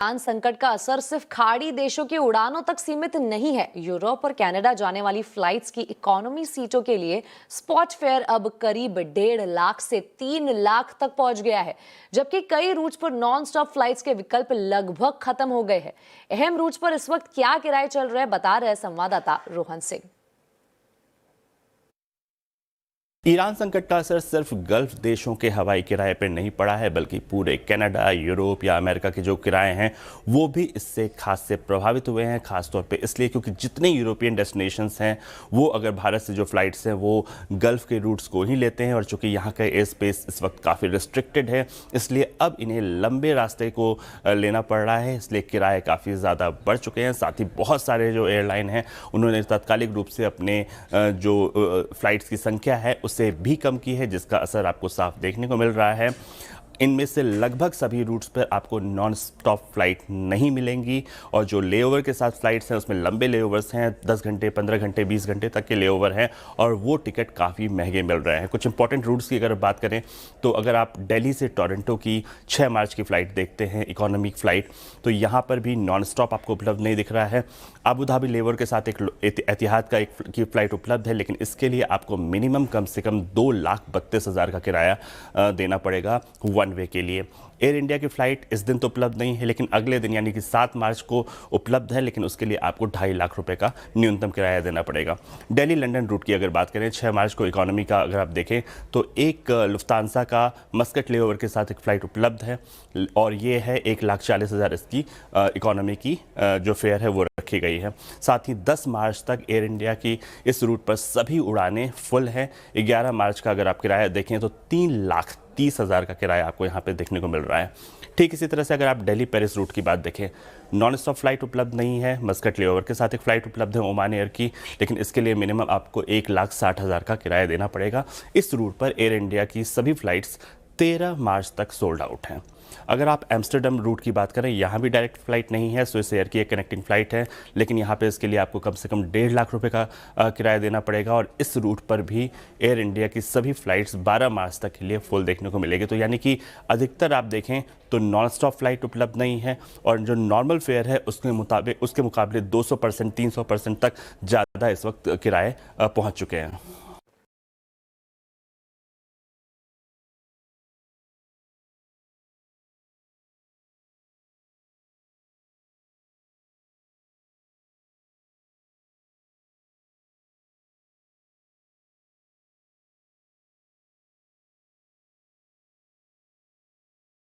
Iran संकट का असर सिर्फ खाड़ी देशों की उड़ानों तक सीमित नहीं है। यूरोप और कनाडा जाने वाली फ्लाइट्स की इकोनॉमी सीटों के लिए स्पॉट फेयर अब करीब 1.5 लाख से 3 लाख तक पहुंच गया है, जबकि कई रूट्स पर नॉन स्टॉप फ्लाइट्स के विकल्प लगभग खत्म हो गए हैं। अहम रूट्स पर इस वक्त क्या किराए चल रहे हैं, बता रहे संवाददाता रोहन सिंह। ईरान संकट का असर सिर्फ गल्फ देशों के हवाई किराए पर नहीं पड़ा है, बल्कि पूरे कनाडा, यूरोप या अमेरिका के जो किराए हैं वो भी इससे खास से प्रभावित हुए हैं। खासतौर पे इसलिए क्योंकि जितने यूरोपियन डेस्टिनेशंस हैं वो अगर भारत से जो फ्लाइट्स हैं वो गल्फ के रूट्स को ही लेते हैं, और चूंकि यहाँ का एयर स्पेस इस वक्त काफ़ी रिस्ट्रिक्टेड है, इसलिए अब इन्हें लंबे रास्ते को लेना पड़ रहा है। इसलिए किराए काफ़ी ज़्यादा बढ़ चुके हैं। साथ ही बहुत सारे जो एयरलाइन हैं उन्होंने तात्कालिक रूप से अपने जो फ्लाइट्स की संख्या है से भी कम की है, जिसका असर आपको साफ देखने को मिल रहा है। इनमें से लगभग सभी रूट्स पर आपको नॉन स्टॉप फ्लाइट नहीं मिलेंगी, और जो लेओवर के साथ फ्लाइट्स हैं उसमें लंबे लेओवर्स हैं, 10 घंटे, 15 घंटे, 20 घंटे तक के लेओवर हैं, और वो टिकट काफ़ी महंगे मिल रहे हैं। कुछ इंपॉर्टेंट रूट्स की अगर बात करें तो अगर आप दिल्ली से टोरंटो की 6 मार्च की फ़्लाइट देखते हैं, इकोनॉमिक फ़्लाइट, तो यहाँ पर भी नॉन स्टॉप आपको उपलब्ध नहीं दिख रहा है। अबू धाबी लेओवर के साथ एक एतिहाद का एक की फ़्लाइट उपलब्ध है, लेकिन इसके लिए आपको मिनिमम कम से कम 2,32,000 का किराया देना पड़ेगा वन वे के लिए। एयर इंडिया की फ़्लाइट इस दिन तो उपलब्ध नहीं है, लेकिन अगले दिन यानी कि 7 मार्च को उपलब्ध है, लेकिन उसके लिए आपको 2.5 लाख रुपए का न्यूनतम किराया देना पड़ेगा। दिल्ली लंदन रूट की अगर बात करें, 6 मार्च को इकोनॉमी का अगर आप देखें तो एक लुफ्तांसा का मस्कट लेओवर के साथ एक फ़्लाइट उपलब्ध है, और ये है 1,40,000 इसकी इकोनॉमी की जो फेयर है वो रखी गई है। साथ ही 10 मार्च तक एयर इंडिया की इस रूट पर सभी उड़ानें फुल हैं। 11 मार्च का अगर आप किराया देखें तो 3,30,000 का किराया आपको यहाँ पे देखने को मिल रहा है। ठीक इसी तरह से अगर आप दिल्ली पेरिस रूट की बात देखें, नॉन स्टॉप फ्लाइट उपलब्ध नहीं है। मस्कट लेओवर के साथ एक फ़्लाइट उपलब्ध है ओमान एयर की, लेकिन इसके लिए मिनिमम आपको 1,60,000 का किराया देना पड़ेगा। इस रूट पर एयर इंडिया की सभी फ्लाइट्स 13 मार्च तक सोल्ड आउट हैं। अगर आप एम्स्टर्डम रूट की बात करें, यहाँ भी डायरेक्ट फ्लाइट नहीं है, स्विस एयर की एक कनेक्टिंग फ़्लाइट है, लेकिन यहाँ पे इसके लिए आपको कम से कम 1.5 लाख रुपए का किराया देना पड़ेगा, और इस रूट पर भी एयर इंडिया की सभी फ्लाइट्स 12 मार्च तक के लिए फुल देखने को मिलेगी। तो यानी कि अधिकतर आप देखें तो नॉन स्टॉप फ्लाइट उपलब्ध नहीं है, और जो नॉर्मल फेयर है उसके मुकाबले 200%, 300% तक ज़्यादा इस वक्त किराए पहुँच चुके हैं।